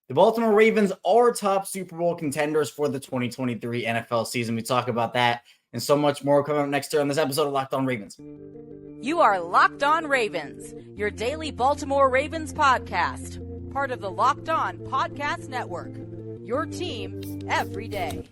The Baltimore Ravens are top Super Bowl contenders for the 2023 NFL season. We talk about that and so much more coming up next year on this episode of Locked On Ravens. You are Locked On Ravens, your daily Baltimore Ravens podcast, part of the Locked On Podcast Network, your team every day.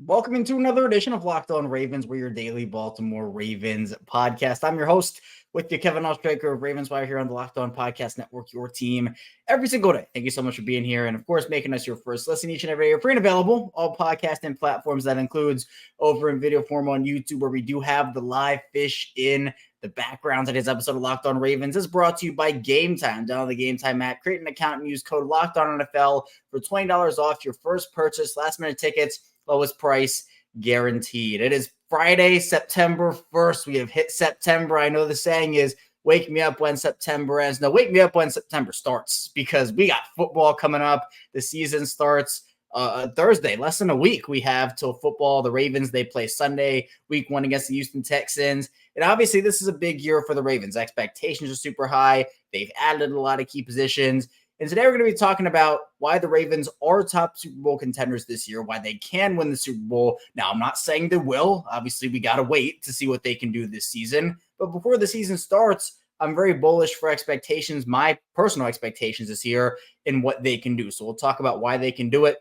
Welcome into another edition of Locked On Ravens. We're your daily Baltimore Ravens podcast. I'm your host with you, Kevin Ostraker of Ravens Wire here on the Locked On Podcast Network, your team every single day. Thank you so much for being here. And of course, making us your first listen each and every day. You're free and available, all podcasting platforms. That includes over in video form on YouTube, where we do have the live fish in the background. Today's episode of Locked On Ravens is brought to you by Gametime. Download the Gametime app, create an account, and use code Locked On NFL for $20 off your first purchase. Last minute tickets, lowest price guaranteed. It is Friday, September 1st. We have hit September. I know the saying is wake me up when September ends. No, wake me up when September starts, because we got football coming up. The season starts Thursday, less than a week we have till football. The Ravens, they play Sunday, week 1 against the Houston Texans. And obviously this is a big year for the Ravens. Expectations are super high. They've added a lot of key positions. And today we're going to be talking about why the Ravens are top Super Bowl contenders this year, why they can win the Super Bowl. Now, I'm not saying they will. Obviously, we got to wait to see what they can do this season. But before the season starts, I'm very bullish for expectations, my personal expectations this year, in what they can do. So we'll talk about why they can do it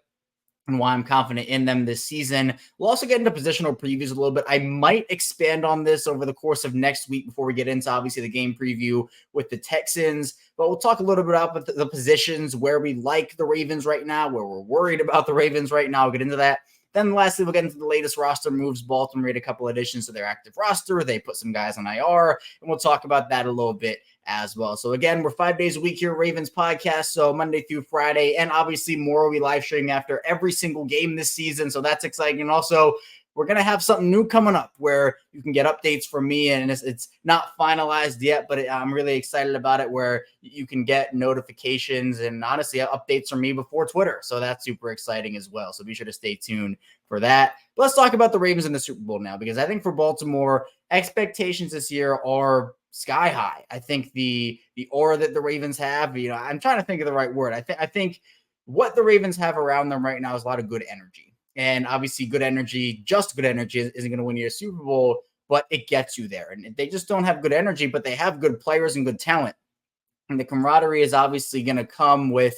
and why I'm confident in them this season. We'll also get into positional previews a little bit. I might expand on this over the course of next week before we get into, obviously, the game preview with the Texans. But we'll talk a little bit about the positions, where we like the Ravens right now, where we're worried about the Ravens right now. We'll get into that. Then lastly, we'll get into the latest roster moves. Baltimore made a couple additions to their active roster. They put some guys on IR, and we'll talk about that a little bit as well. So again, we're 5 days a week here, Ravens podcast. So Monday through Friday, and obviously more will be live streaming after every single game this season. So that's exciting. And also, we're going to have something new coming up where you can get updates from me, and it's not finalized yet, but I'm really excited about it, where you can get notifications and honestly updates from me before Twitter. So that's super exciting as well. So be sure to stay tuned for that. But let's talk about the Ravens in the Super Bowl now, because I think for Baltimore, expectations this year are sky high. I think the aura that the Ravens have, I'm trying to think of the right word. I think what the Ravens have around them right now is a lot of good energy. And obviously good energy, just good energy, isn't going to win you a Super Bowl, but it gets you there. And they just don't have good energy, but they have good players and good talent. And the camaraderie is obviously going to come with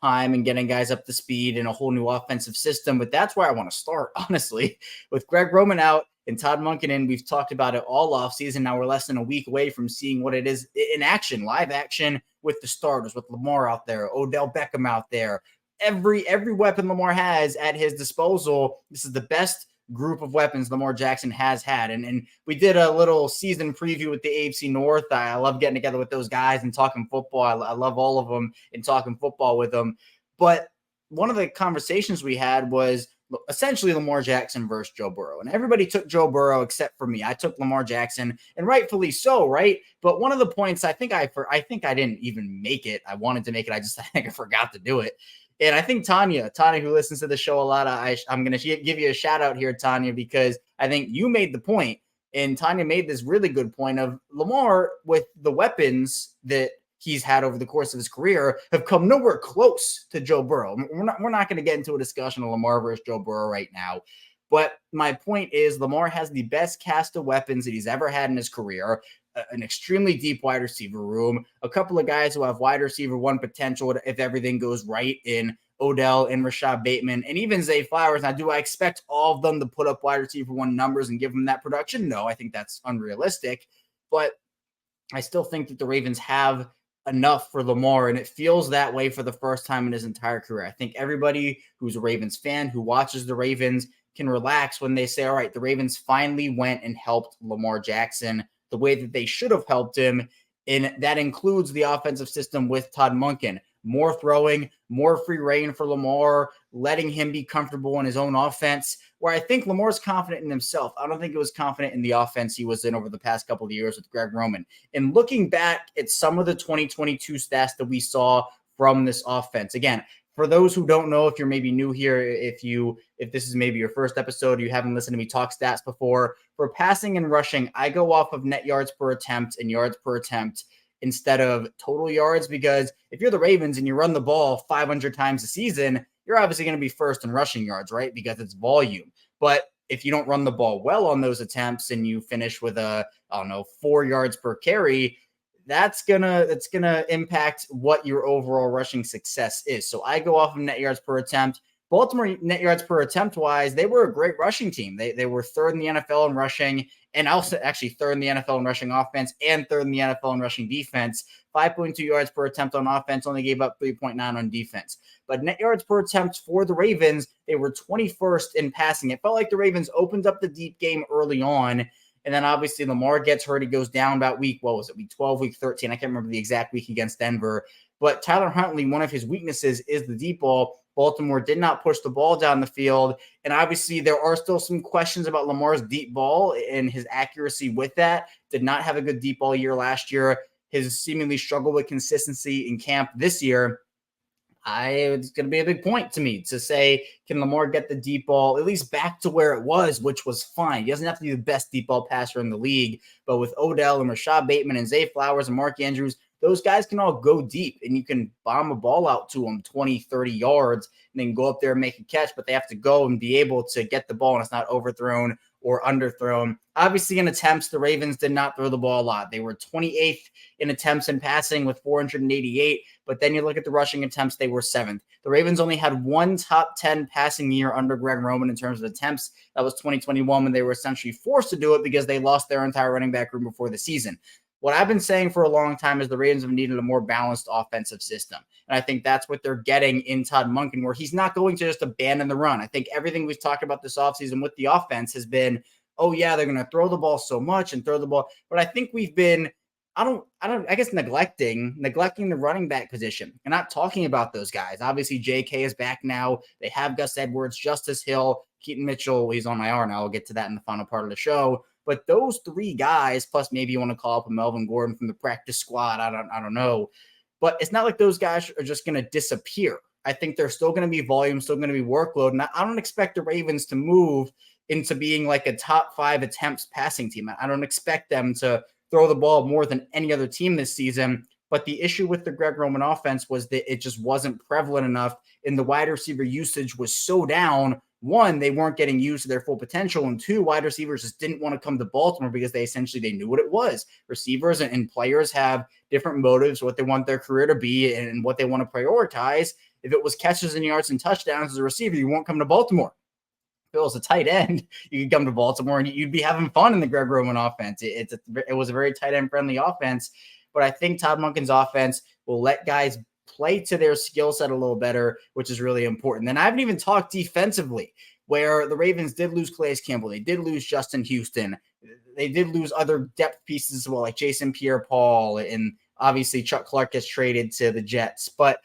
time and getting guys up to speed and a whole new offensive system. But that's where I want to start, honestly. With Greg Roman out and Todd Monken in, we've talked about it all offseason. Now we're less than a week away from seeing what it is in action, live action, with the starters, with Lamar out there, Odell Beckham out there. Every weapon Lamar has at his disposal. This is the best group of weapons Lamar Jackson has had. And we did a little season preview with the AFC North. I love getting together with those guys and talking football. I love all of them and talking football with them. But one of the conversations we had was essentially Lamar Jackson versus Joe Burrow. And everybody took Joe Burrow except for me. I took Lamar Jackson, and rightfully so, right? But one of the points, I think I didn't even make it. I wanted to make it. I think I forgot to do it. And I think Tanya, who listens to the show a lot, I'm going to give you a shout out here, Tanya, because I think you made the point, and Tanya made this really good point of Lamar, with the weapons that he's had over the course of his career, have come nowhere close to Joe Burrow. We're not going to get into a discussion of Lamar versus Joe Burrow right now. But my point is, Lamar has the best cast of weapons that he's ever had in his career. An extremely deep wide receiver room, a couple of guys who have wide receiver one potential if everything goes right in Odell and Rashad Bateman, and even Zay Flowers. Now, do I expect all of them to put up wide receiver one numbers and give them that production? No, I think that's unrealistic. But I still think that the Ravens have enough for Lamar, and it feels that way for the first time in his entire career. I think everybody who's a Ravens fan, who watches the Ravens, can relax when they say, all right, the Ravens finally went and helped Lamar Jackson the way that they should have helped him. And that includes the offensive system with Todd Monken. More throwing, more free reign for Lamar, letting him be comfortable in his own offense, where I think Lamar's confident in himself. I don't think he was confident in the offense he was in over the past couple of years with Greg Roman. And looking back at some of the 2022 stats that we saw from this offense. Again, for those who don't know, if you're maybe new here, if this is maybe your first episode, or you haven't listened to me talk stats before, for passing and rushing, I go off of net yards per attempt and yards per attempt instead of total yards, because if you're the Ravens and you run the ball 500 times a season, you're obviously going to be first in rushing yards, right? Because it's volume. But if you don't run the ball well on those attempts and you finish with 4 yards per carry, that's gonna impact what your overall rushing success is. So I go off of net yards per attempt. Baltimore net yards per attempt wise, they were a great rushing team. They were third in the NFL in rushing, and also actually third in the NFL in rushing offense and third in the NFL in rushing defense. 5.2 yards per attempt on offense, only gave up 3.9 on defense. But net yards per attempt for the Ravens, they were 21st in passing. It felt like the Ravens opened up the deep game early on. And then obviously Lamar gets hurt. He goes down about week 12, week 13. I can't remember the exact week against Denver. But Tyler Huntley, one of his weaknesses is the deep ball. Baltimore did not push the ball down the field. And obviously there are still some questions about Lamar's deep ball and his accuracy with that. Did not have a good deep ball year last year. His seemingly struggle with consistency in camp this year. It's going to be a big point to me to say, can Lamar get the deep ball at least back to where it was, which was fine. He doesn't have to be the best deep ball passer in the league, but with Odell and Rashad Bateman and Zay Flowers and Mark Andrews, those guys can all go deep and you can bomb a ball out to them 20, 30 yards and then go up there and make a catch, but they have to go and be able to get the ball and it's not overthrown or underthrown. Obviously, in attempts, the Ravens did not throw the ball a lot. They were 28th in attempts and passing with 488, but then you look at the rushing attempts, they were 7th. The Ravens only had one top 10 passing year under Greg Roman in terms of attempts. That was 2021 when they were essentially forced to do it because they lost their entire running back room before the season. What I've been saying for a long time is the Ravens have needed a more balanced offensive system. And I think that's what they're getting in Todd Monken, where he's not going to just abandon the run. I think everything we've talked about this offseason with the offense has been, oh yeah, they're going to throw the ball so much and throw the ball. But I think we've been, I guess neglecting the running back position and not talking about those guys. Obviously, JK is back now. They have Gus Edwards, Justice Hill, Keaton Mitchell. He's on IR now. I'll get to that in the final part of the show. But those three guys, plus maybe you want to call up a Melvin Gordon from the practice squad. I don't know. But it's not like those guys are just going to disappear. I think there's still going to be volume, still going to be workload. And I don't expect the Ravens to move into being like a top 5 attempts passing team. I don't expect them to throw the ball more than any other team this season. But the issue with the Greg Roman offense was that it just wasn't prevalent enough, and the wide receiver usage was so down. One, they weren't getting used to their full potential, and two, wide receivers just didn't want to come to Baltimore because they knew what it was. Receivers and players have different motives, what they want their career to be and what they want to prioritize. If it was catches and yards and touchdowns as a receiver, you won't come to Baltimore. If it was a tight end, you could come to Baltimore and you'd be having fun in the Greg Roman offense. It was a very tight end friendly offense, but I think Todd Monken's offense will let guys play to their skill set a little better, which is really important. And I haven't even talked defensively, where the Ravens did lose Calais Campbell. They did lose Justin Houston. They did lose other depth pieces as well, like Jason Pierre-Paul, and obviously Chuck Clark gets traded to the Jets. But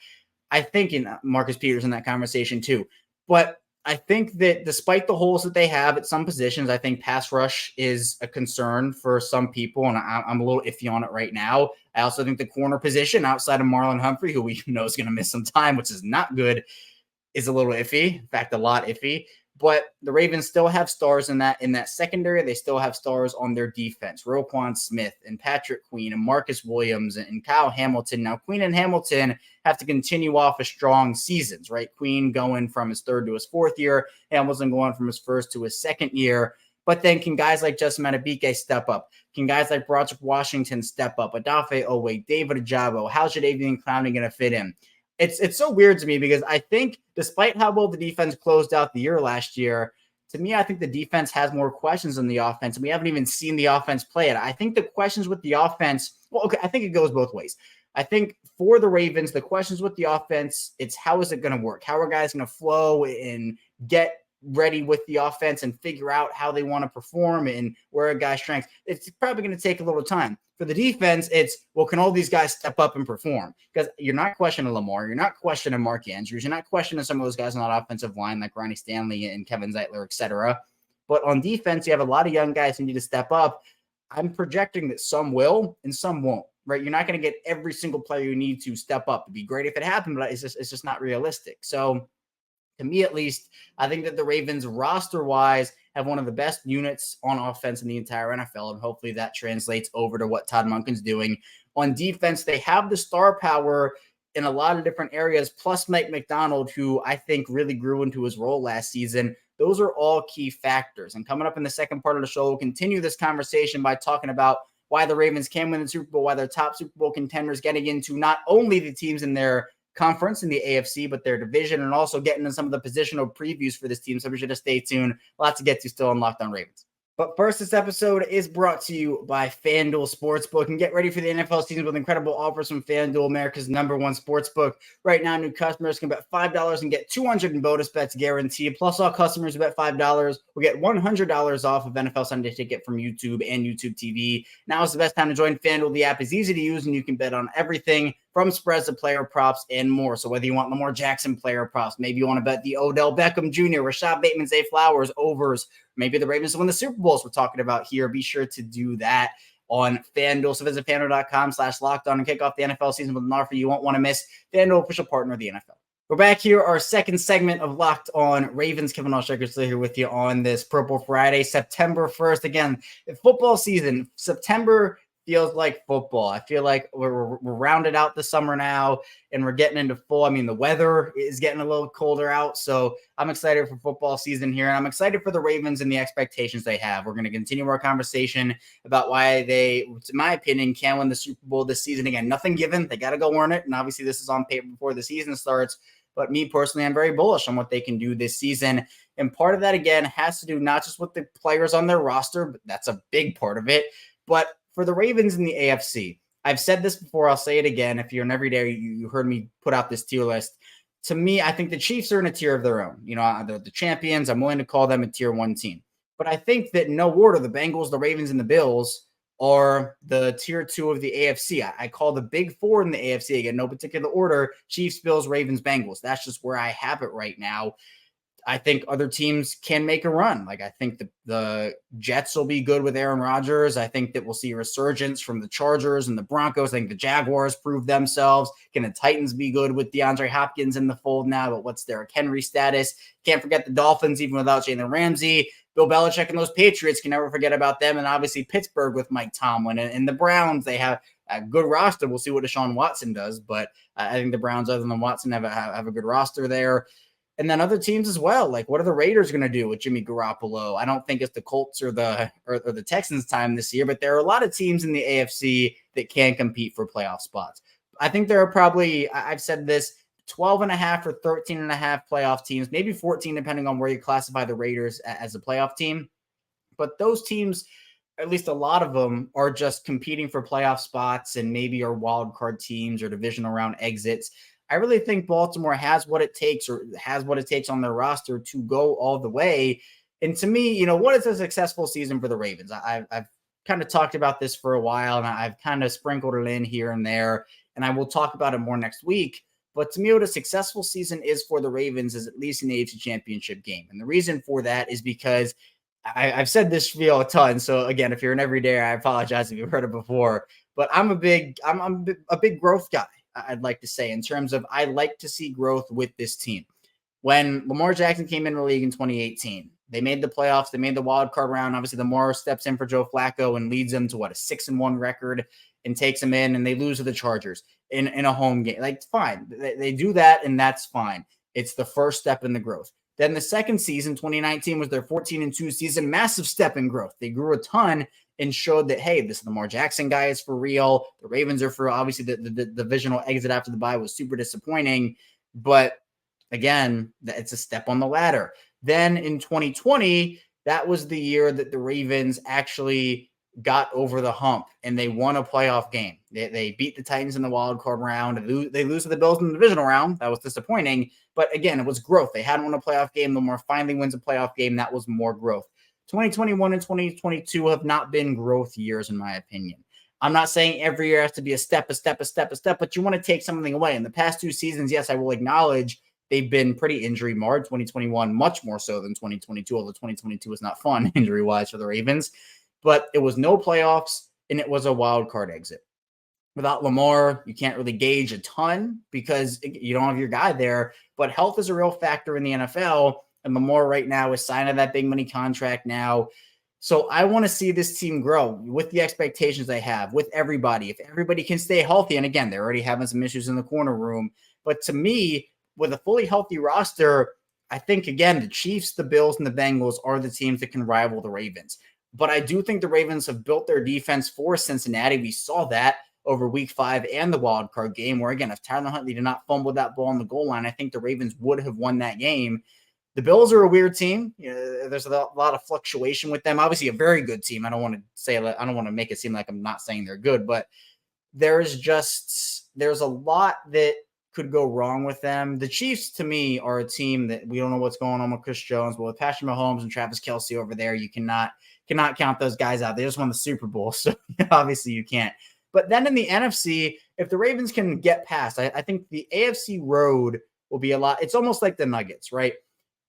I think in Marcus Peters in that conversation too. But I think that despite the holes that they have at some positions, I think pass rush is a concern for some people, and I'm a little iffy on it right now. I also think the corner position outside of Marlon Humphrey, who we know is going to miss some time, which is not good, is a little iffy. In fact, a lot iffy. But the Ravens still have stars in that secondary. They still have stars on their defense. Roquan Smith and Patrick Queen and Marcus Williams and Kyle Hamilton. Now, Queen and Hamilton have to continue off of strong seasons, right? Queen going from his 3rd to his 4th year. Hamilton going from his 1st to his 2nd year. But then can guys like Justin Matabike step up? Can guys like Broderick Washington step up? Adafe Owe, David Ajabo. How's Jadeveon Clowney going to fit in? It's so weird to me because I think despite how well the defense closed out the year last year, to me, I think the defense has more questions than the offense, and we haven't even seen the offense play it. I think the questions with the offense, I think it goes both ways. I think for the Ravens, the questions with the offense, it's how is it going to work? How are guys going to flow and get ready with the offense and figure out how they want to perform and where a guy's strengths? It's probably going to take a little time. For the defense, it's, well, can all these guys step up and perform? Because you're not questioning Lamar. You're not questioning Mark Andrews. You're not questioning some of those guys on that offensive line like Ronnie Stanley and Kevin Zeitler, et cetera. But on defense, you have a lot of young guys who need to step up. I'm projecting that some will and some won't. right? You're not going to get every single player you need to step up. It'd be great if it happened, but it's just not realistic. So to me, at least, I think that the Ravens roster-wise have one of the best units on offense in the entire NFL, and hopefully that translates over to what Todd Monken's doing. On defense, they have the star power in a lot of different areas, plus Mike Macdonald, who I think really grew into his role last season. Those are all key factors. And coming up in the second part of the show, we'll continue this conversation by talking about why the Ravens can win the Super Bowl, why they're top Super Bowl contenders, getting into not only the teams in their conference in the AFC, but their division, and also getting into some of the positional previews for this team. So be sure to stay tuned. Lots to get to still on Locked On Ravens. But first, this episode is brought to you by FanDuel Sportsbook. And get ready for the NFL season with incredible offers from FanDuel, America's #1 sportsbook. Right now, new customers can bet $5 and get $200 in bonus bets guaranteed. Plus, all customers who bet $5 will get $100 off of NFL Sunday Ticket from YouTube and YouTube TV. Now is the best time to join FanDuel. The app is easy to use, and you can bet on everything from spreads to player props and more. So whether you want Lamar Jackson player props, maybe you want to bet the Odell Beckham Jr., Rashad Bateman, Zay Flowers, overs, maybe the Ravens to win the Super Bowls we're talking about here, be sure to do that on FanDuel. So visit FanDuel.com/lockedon and kick off the NFL season with an offer you won't want to miss. FanDuel, official partner of the NFL. We're back here, our second segment of Locked On Ravens. Kevin Allstriker still here with you on this Purple Friday, September 1st. Again, football season, September feels like football. I feel like we're rounded out the summer now and we're getting into fall. I mean, the weather is getting a little colder out, so I'm excited for football season here, and I'm excited for the Ravens and the expectations they have. We're going to continue our conversation about why they, in my opinion, can win the Super Bowl this season. Again, nothing given. They got to go earn it, and obviously this is on paper before the season starts, but me personally, I'm very bullish on what they can do this season. And part of that, again, has to do not just with the players on their roster, but that's a big part of it, but for the Ravens in the AFC, I've said this before, I'll say it again. If you're an everyday, you heard me put out this tier list. To me, I think the Chiefs are in a tier of their own. You know, they're the champions. I'm willing to call them a tier 1 team. But I think that in no order, the Bengals, the Ravens, and the Bills are the tier 2 of the AFC. I call the big 4 in the AFC, again, no particular order: Chiefs, Bills, Ravens, Bengals. That's just where I have it right now. I think other teams can make a run. Like, I think the Jets will be good with Aaron Rodgers. I think that we'll see a resurgence from the Chargers and the Broncos. I think the Jaguars prove themselves. Can the Titans be good with DeAndre Hopkins in the fold now? But what's Derrick Henry status? Can't forget the Dolphins, even without Jalen Ramsey. Bill Belichick and those Patriots, can never forget about them. And obviously Pittsburgh with Mike Tomlin. And the Browns, they have a good roster. We'll see what Deshaun Watson does. But I think the Browns, other than Watson, have a good roster there. And then other teams as well. Like, what are the Raiders going to do with Jimmy Garoppolo? I don't think it's the Colts or the Texans' time this year, but there are a lot of teams in the AFC that can compete for playoff spots. I think there are probably, I've said this, 12.5 or 13.5 playoff teams, maybe 14, depending on where you classify the Raiders as a playoff team. But those teams, at least a lot of them, are just competing for playoff spots and maybe are wild card teams or divisional round exits. I really think Baltimore has what it takes on their roster to go all the way. And to me, you know, what is a successful season for the Ravens? I've kind of talked about this for a while, and I've kind of sprinkled it in here and there, and I will talk about it more next week. But to me, what a successful season is for the Ravens is at least an AFC Championship game. And the reason for that is because I've said this spiel a ton. So again, if you're an everyday, I apologize if you've heard it before, but I'm a big growth guy. I'd like to say, in terms of, I like to see growth with this team. When Lamar Jackson came in the league in 2018, they made the playoffs. They made the wild card round. Obviously, Lamar steps in for Joe Flacco and leads them to a 6-1 record and takes them in, and they lose to the Chargers in a home game. Like, fine. They do that, and that's fine. It's the first step in the growth. Then the second season, 2019, was their 14-2 season. Massive step in growth. They grew a ton and showed that, hey, this Lamar Jackson guy is for real. The Ravens are for, obviously, the divisional exit after the bye was super disappointing. But again, it's a step on the ladder. Then in 2020, that was the year that the Ravens actually got over the hump and they won a playoff game. They beat the Titans in the wild card round. They lose to the Bills in the divisional round. That was disappointing. But again, it was growth. They hadn't won a playoff game. Lamar finally wins a playoff game. That was more growth. 2021 and 2022 have not been growth years, in my opinion. I'm not saying every year has to be a step, but you want to take something away. In the past 2 seasons, yes, I will acknowledge they've been pretty injury marred. 2021, much more so than 2022, although 2022 was not fun injury-wise for the Ravens. But it was no playoffs, and it was a wild card exit. Without Lamar, you can't really gauge a ton because you don't have your guy there. But health is a real factor in the NFL. And Lamar right now is signing that big money contract now. So I want to see this team grow with the expectations they have, with everybody. If everybody can stay healthy, and again, they're already having some issues in the corner room. But to me, with a fully healthy roster, I think, again, the Chiefs, the Bills, and the Bengals are the teams that can rival the Ravens. But I do think the Ravens have built their defense for Cincinnati. We saw that over week 5 and the wild card game, where, again, if Tyler Huntley did not fumble that ball on the goal line, I think the Ravens would have won that game. The Bills are a weird team. There's a lot of fluctuation with them. Obviously, a very good team. I don't want to make it seem like I'm not saying they're good, but there's a lot that could go wrong with them. The Chiefs, to me, are a team that we don't know what's going on with Chris Jones, but with Patrick Mahomes and Travis Kelce over there, you cannot count those guys out. They just won the Super Bowl, so obviously you can't. But then in the NFC, if the Ravens can get past, I think the AFC road will be a lot. It's almost like the Nuggets, right?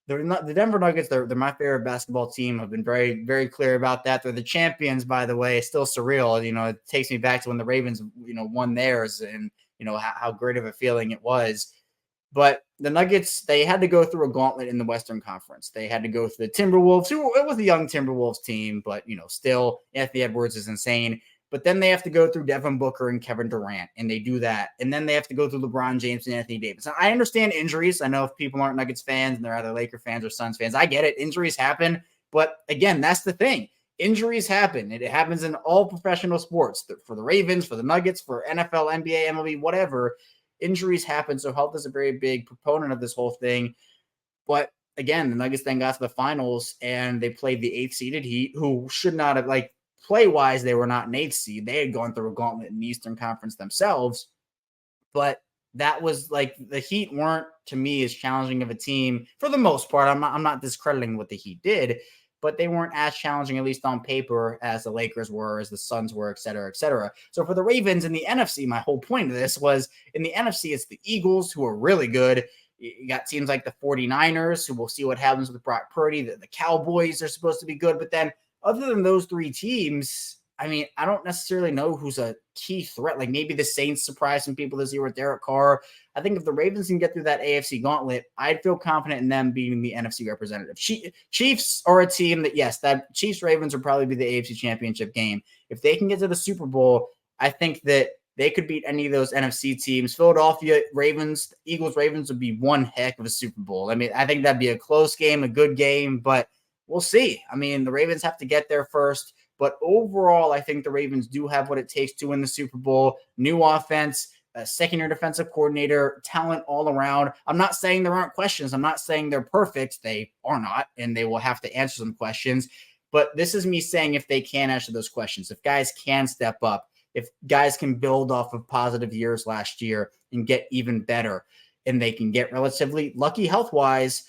The Denver Nuggets, they're my favorite basketball team. I've been very, very clear about that. They're the champions, by the way. It's still surreal. It takes me back to when the Ravens, won theirs and, how great of a feeling it was. But the Nuggets, they had to go through a gauntlet in the Western Conference. They had to go through the Timberwolves. It was a young Timberwolves team, but, still, Anthony Edwards is insane. But then they have to go through Devin Booker and Kevin Durant, and they do that. And then they have to go through LeBron James and Anthony Davis. Now, I understand injuries. I know if people aren't Nuggets fans and they're either Laker fans or Suns fans, I get it. Injuries happen. But again, that's the thing. Injuries happen. It happens in all professional sports. For the Ravens, for the Nuggets, for NFL, NBA, MLB, whatever. Injuries happen. So health is a very big proponent of this whole thing. But again, the Nuggets then got to the finals and they played the 8th-seeded Heat, who should not have, play-wise, they were not an 8th seed. They had gone through a gauntlet in the Eastern Conference themselves. But that was the Heat weren't, to me, as challenging of a team for the most part. I'm not discrediting what the Heat did, but they weren't as challenging, at least on paper, as the Lakers were, as the Suns were, et cetera, et cetera. So for the Ravens in the NFC, my whole point of this was in the NFC, it's the Eagles, who are really good. You got teams like the 49ers, who we'll see what happens with Brock Purdy. The Cowboys are supposed to be good, but then other than those 3 teams, I don't necessarily know who's a key threat. Maybe the Saints surprise some people this year with Derek Carr. I think if the Ravens can get through that AFC gauntlet, I'd feel confident in them being the NFC representative. Chiefs are a team that, yes, that Chiefs-Ravens would probably be the AFC championship game. If they can get to the Super Bowl, I think that they could beat any of those NFC teams. Philadelphia Ravens, Eagles-Ravens would be one heck of a Super Bowl. I think that'd be a close game, a good game, but we'll see. The Ravens have to get there first. But overall, I think the Ravens do have what it takes to win the Super Bowl. New offense, a second-year defensive coordinator, talent all around. I'm not saying there aren't questions. I'm not saying they're perfect. They are not, and they will have to answer some questions. But this is me saying if they can answer those questions, if guys can step up, if guys can build off of positive years last year and get even better, and they can get relatively lucky health-wise,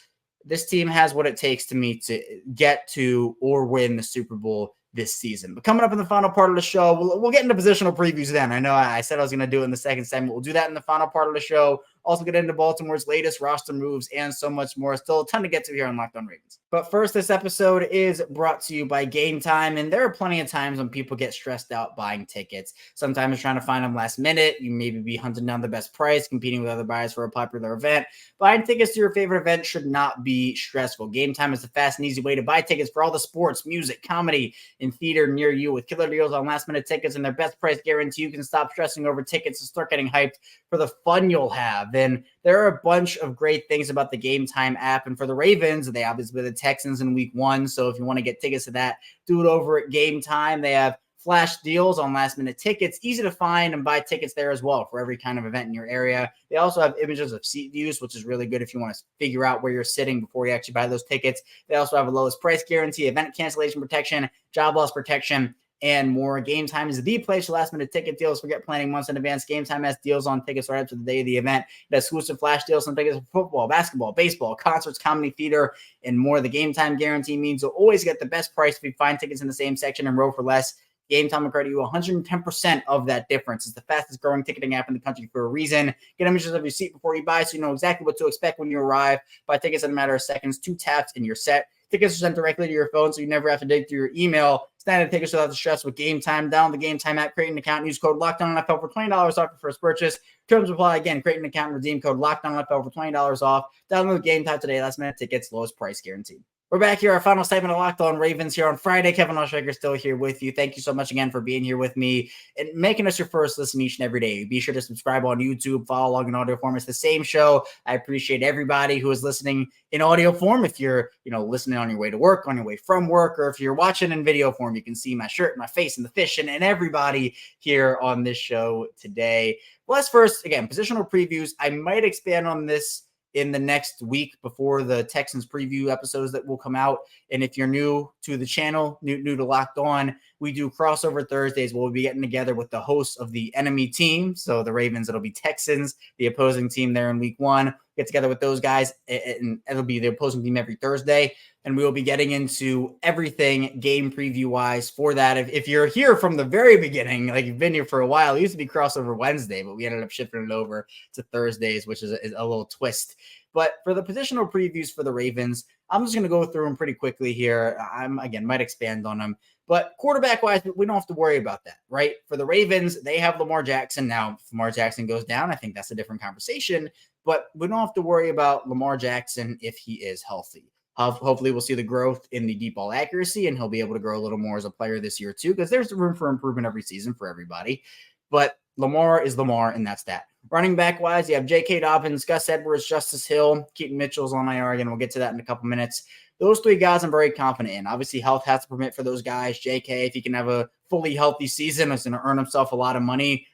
this team has what it takes to me to get to or win the Super Bowl this season. But coming up in the final part of the show, we'll get into positional previews then. I know I said I was going to do it in the second segment. We'll do that in the final part of the show. Also get into Baltimore's latest roster moves and so much more. Still a ton to get to here on Locked On Ravens. But first, this episode is brought to you by Gametime, and there are plenty of times when people get stressed out buying tickets. Sometimes trying to find them last minute. You maybe be hunting down the best price, competing with other buyers for a popular event. Buying tickets to your favorite event should not be stressful. Gametime is the fast and easy way to buy tickets for all the sports, music, comedy, and theater near you. With killer deals on last-minute tickets and their best price guarantee, you can stop stressing over tickets and start getting hyped for the fun you'll have. And there are a bunch of great things about the Gametime app. And for the Ravens, they obviously the Texans in week 1. So if you want to get tickets to that, do it over at Gametime. They have flash deals on last-minute tickets, easy to find and buy tickets there as well for every kind of event in your area. They also have images of seat views, which is really good if you want to figure out where you're sitting before you actually buy those tickets. They also have a lowest price guarantee, event cancellation protection, job loss protection, and more. Gametime is the place for last-minute ticket deals. Forget planning months in advance. Gametime has deals on tickets right up to the day of the event. It has exclusive flash deals on tickets for football, basketball, baseball, concerts, comedy, theater, and more. The Gametime guarantee means you'll always get the best price if you find tickets in the same section and row for less. Gametime will credit you 110% of that difference. It's the fastest growing ticketing app in the country for a reason. Get images of your seat before you buy so you know exactly what to expect when you arrive. Buy tickets in a matter of seconds, 2 taps, and you're set. Tickets are sent directly to your phone, so you never have to dig through your email. Standard tickets without the stress with Gametime. Download the Gametime app, create an account, use code LOCKEDONNFL for $20 off your first purchase. Terms apply. Again, create an account, redeem code LOCKEDONNFL for $20 off. Download Gametime today. Last minute tickets, lowest price guaranteed. We're back here, our final segment of Locked On Ravens here on Friday. Kevin Oshrecker still here with you. Thank you so much again for being here with me and making us your first listen each and every day. Be sure to subscribe on YouTube, follow along in audio form. It's the same show. I appreciate everybody who is listening in audio form. If you're, listening on your way to work, on your way from work, or if you're watching in video form, you can see my shirt, my face, and the fish, and everybody here on this show today. Well, let's first, again, positional previews. I might expand on this in the next week before the Texans preview episodes that will come out. And if you're new to the channel, new to Locked On, we do crossover Thursdays. We'll be getting together with the hosts of the enemy team. So the Ravens, it'll be Texans, the opposing team there in week 1. Get together with those guys, and it'll be the opposing team every Thursday. And we will be getting into everything game preview-wise for that. If you're here from the very beginning, like you've been here for a while, it used to be crossover Wednesday, but we ended up shifting it over to Thursdays, which is a little twist. But for the positional previews for the Ravens, I'm just going to go through them pretty quickly here. Might expand on them. But quarterback-wise, we don't have to worry about that, right? For the Ravens, they have Lamar Jackson. Now, if Lamar Jackson goes down, I think that's a different conversation. But we don't have to worry about Lamar Jackson if he is healthy. Hopefully, we'll see the growth in the deep ball accuracy, and he'll be able to grow a little more as a player this year, too, because there's room for improvement every season for everybody. But Lamar is Lamar, and that's that. Running back-wise, you have J.K. Dobbins, Gus Edwards, Justice Hill, Keaton Mitchell's on IR. Again, we'll get to that in a couple minutes. Those 3 guys I'm very confident in. Obviously, health has to permit for those guys. J.K., if he can have a fully healthy season, is going to earn himself a lot of money.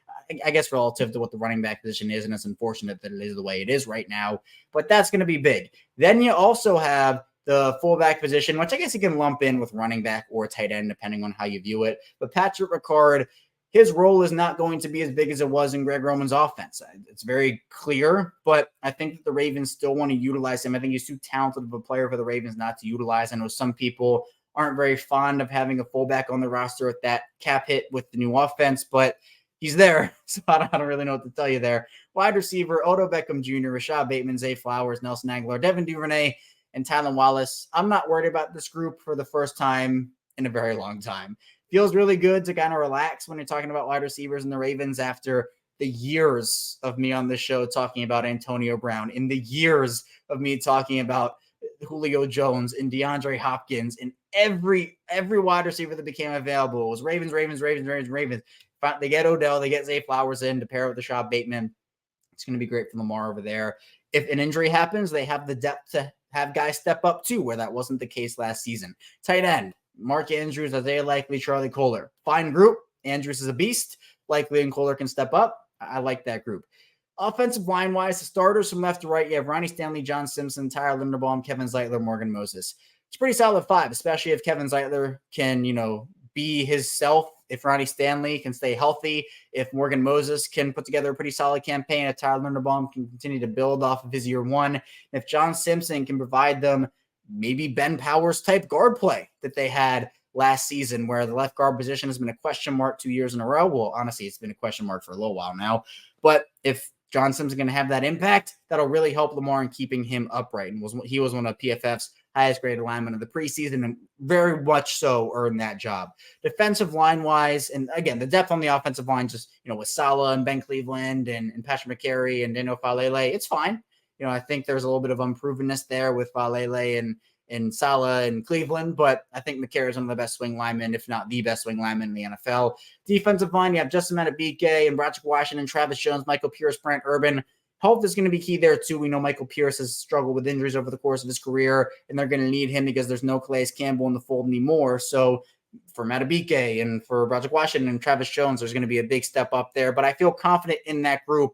I guess relative to what the running back position is, and it's unfortunate that it is the way it is right now. But that's going to be big. Then you also have the fullback position, which I guess you can lump in with running back or tight end, depending on how you view it. But Patrick Ricard, his role is not going to be as big as it was in Greg Roman's offense. It's very clear, but I think that the Ravens still want to utilize him. I think he's too talented of a player for the Ravens not to utilize. I know some people aren't very fond of having a fullback on the roster with that cap hit with the new offense, but he's there, so I don't really know what to tell you there. Wide receiver, Odell Beckham Jr., Rashad Bateman, Zay Flowers, Nelson Aguilar, Devin Duvernay, and Tylan Wallace. I'm not worried about this group for the first time in a very long time. Feels really good to kind of relax when you're talking about wide receivers in the Ravens after the years of me on this show talking about Antonio Brown, in the years of me talking about Julio Jones and DeAndre Hopkins, and every wide receiver that became available was Ravens. They get Odell, they get Zay Flowers in to pair with Rashad Bateman. It's going to be great for Lamar over there. If an injury happens, they have the depth to have guys step up too, where that wasn't the case last season. Tight end, Mark Andrews, Isaiah Likely, Charlie Kohler. Fine group. Andrews is a beast. Likely and Kohler can step up. I like that group. Offensive line-wise, the starters from left to right, you have Ronnie Stanley, John Simpson, Tyler Linderbaum, Kevin Zeitler, Morgan Moses. It's a pretty solid 5, especially if Kevin Zeitler can, be his self. If Ronnie Stanley can stay healthy, if Morgan Moses can put together a pretty solid campaign, if Tyler Linderbaum can continue to build off of his year 1, if John Simpson can provide them maybe Ben Powers type guard play that they had last season, where the left guard position has been a question mark 2 years in a row. Well, honestly, it's been a question mark for a little while now. But if John Simpson's going to have that impact, that'll really help Lamar in keeping him upright. And he was one of PFF's highest graded linemen of the preseason, and very much so earned that job. Defensive line-wise, and again, the depth on the offensive line, just, with Salah and Ben Cleveland and Patrick McCary and Daniel Falele, it's fine. I think there's a little bit of unprovenness there with Falele and Salah and Cleveland, but I think McCary is one of the best swing linemen, if not the best swing lineman in the NFL. Defensive line, you have Justin Madubuike and Broderick Washington, Travis Jones, Michael Pierce, Brent Urban. Health is going to be key there, too. We know Michael Pierce has struggled with injuries over the course of his career, and they're going to need him because there's no Calais Campbell in the fold anymore. So for Madubuike and for Broderick Washington and Travis Jones, there's going to be a big step up there. But I feel confident in that group,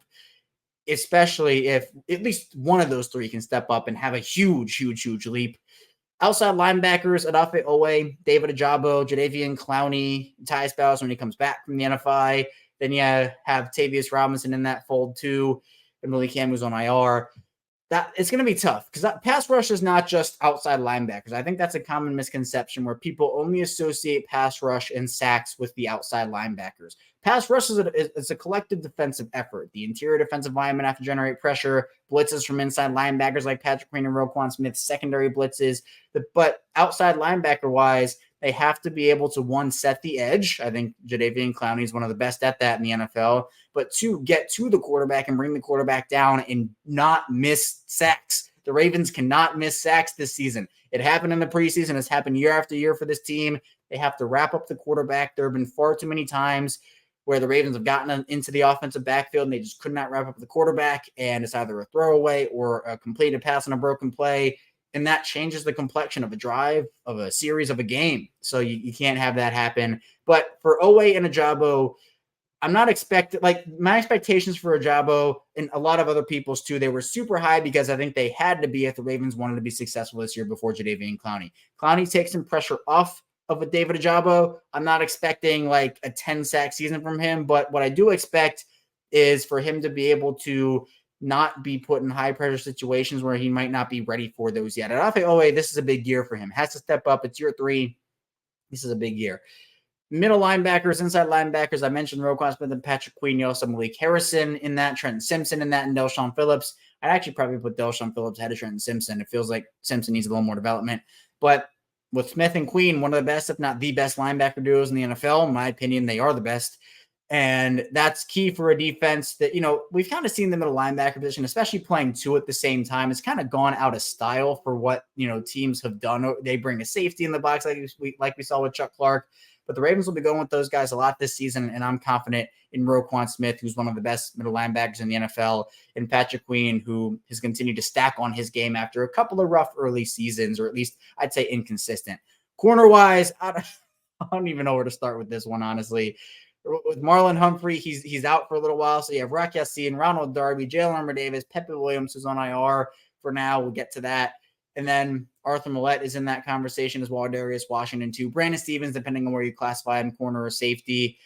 especially if at least one of those 3 can step up and have a huge leap. Outside linebackers, Adafe Owe, David Ajabo, Jadeveon Clowney, Tyus Bowers when he comes back from the NFI. Then you have Tavius Robinson in that fold too, and Malik Cam, who's on IR. that it's going to be tough because that pass rush is not just outside linebackers. I think that's a common misconception where people only associate pass rush and sacks with the outside linebackers. Pass rush is a collective defensive effort. The interior defensive linemen have to generate pressure, blitzes from inside linebackers like Patrick Queen and Roquan Smith, secondary blitzes. But outside linebacker-wise, they have to be able to, one, set the edge. I think Jadeveon Clowney is one of the best at that in the NFL. But two, get to the quarterback and bring the quarterback down and not miss sacks. The Ravens cannot miss sacks this season. It happened in the preseason. It's happened year after year for this team. They have to wrap up the quarterback. There have been far too many times where the Ravens have gotten into the offensive backfield and they just could not wrap up the quarterback, and it's either a throwaway or a completed pass on a broken play. And that changes the complexion of a drive, of a series, of a game. So you can't have that happen. But for Oweh and Ajabo, I'm not expecting, like, my expectations for Ajabo and a lot of other people's too, they were super high because I think they had to be if the Ravens wanted to be successful this year before Jadeveon Clowney. Clowney takes some pressure off of a David Ajabo. I'm not expecting like a 10-sack season from him, but what I do expect is for him to be able to not be put in high-pressure situations where he might not be ready for those yet. And I think, this is a big year for him. Has to step up. It's year 3. This is a big year. Middle linebackers, inside linebackers, I mentioned Roquan Smith and Patrick Queen. You also have Malik Harrison in that, Trenton Simpson in that, and Delshon Phillips. I'd actually probably put Delshon Phillips ahead of Trenton Simpson. It feels like Simpson needs a little more development. But with Smith and Queen, one of the best, if not the best linebacker duos in the NFL, in my opinion, they are the best. And that's key for a defense that, we've kind of seen the middle linebacker position, especially playing two at the same time. It's kind of gone out of style for what, teams have done. They bring a safety in the box like we saw with Chuck Clark. But the Ravens will be going with those guys a lot this season, and I'm confident in Roquan Smith, who's one of the best middle linebackers in the NFL, and Patrick Queen, who has continued to stack on his game after a couple of rough early seasons, or at least I'd say inconsistent. Corner-wise, I don't even know where to start with this one, honestly. With Marlon Humphrey, he's out for a little while, so you have Rock Ya-Sin, Ronald Darby, Jalen Armour-Davis, Pepe Williams, who's on IR for now. We'll get to that. And then Arthur Millette is in that conversation as well. Darius Washington too. Brandon Stevens, depending on where you classify him, corner or safety.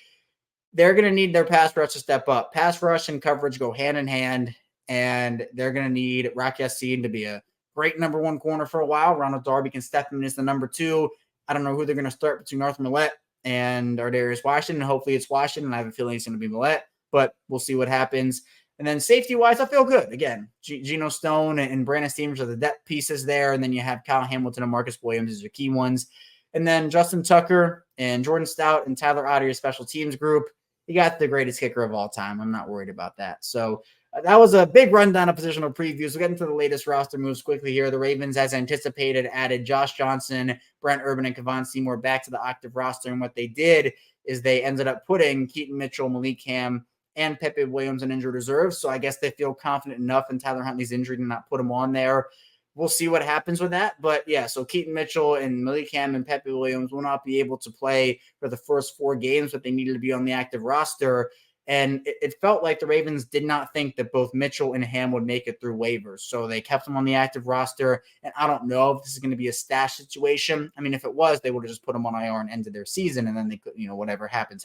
They're going to need their pass rush to step up. Pass rush and coverage go hand in hand, and they're going to need Rock Ya-Sin to be a great number 1 corner for a while. Ronald Darby can step in as the number 2. I don't know who they're going to start between Arthur Millette and Darius Washington. Hopefully it's Washington. I have a feeling it's going to be Millette, but we'll see what happens. And then safety-wise, I feel good. Again, Geno Stone and Brandon Stevens are the depth pieces there. And then you have Kyle Hamilton and Marcus Williams as your key ones. And then Justin Tucker and Jordan Stout and Tyler Otter, your special teams group. You got the greatest kicker of all time. I'm not worried about that. So that was a big rundown of positional previews. We'll get into the latest roster moves quickly here. The Ravens, as anticipated, added Josh Johnson, Brent Urban, and Kevon Seymour back to the active roster. And what they did is they ended up putting Keaton Mitchell, Malik Ham, and Pepe Williams in injured reserve. So I guess they feel confident enough in Tyler Huntley's injury to not put him on there. We'll see what happens with that. But yeah, so Keaton Mitchell and Malik Ham and Pepe Williams will not be able to play for the first 4 games, but they needed to be on the active roster. And it felt like the Ravens did not think that both Mitchell and Ham would make it through waivers. So they kept them on the active roster. And I don't know if this is going to be a stash situation. I mean, if it was, they would have just put them on IR and ended their season. And then they could, whatever happens.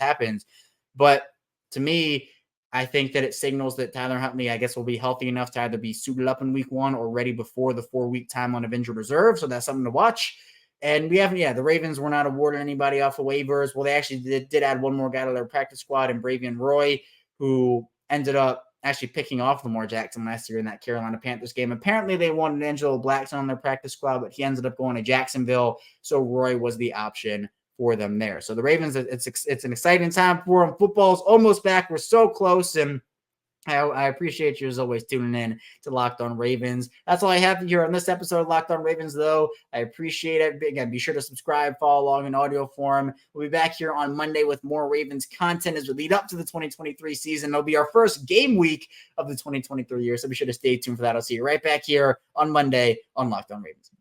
But to me, I think that it signals that Tyler Huntley, I guess, will be healthy enough to either be suited up in week 1 or ready before the 4-week timeline of injured reserve. So that's something to watch. And the Ravens were not awarded anybody off of waivers. Well, they actually did add one more guy to their practice squad, and Bravion Roy, who ended up actually picking off Lamar Jackson last year in that Carolina Panthers game. Apparently, they wanted Angelo Blackson on their practice squad, but he ended up going to Jacksonville. So Roy was the option for them there. So the Ravens, it's an exciting time for them. Football's almost back. We're so close, and I appreciate you as always tuning in to Locked On Ravens. That's all I have here on this episode of Locked On Ravens, though. I appreciate it. Again, be sure to subscribe, follow along in audio form. We'll be back here on Monday with more Ravens content as we lead up to the 2023 season. It'll be our first game week of the 2023 year, so be sure to stay tuned for that. I'll see you right back here on Monday on Locked On Ravens.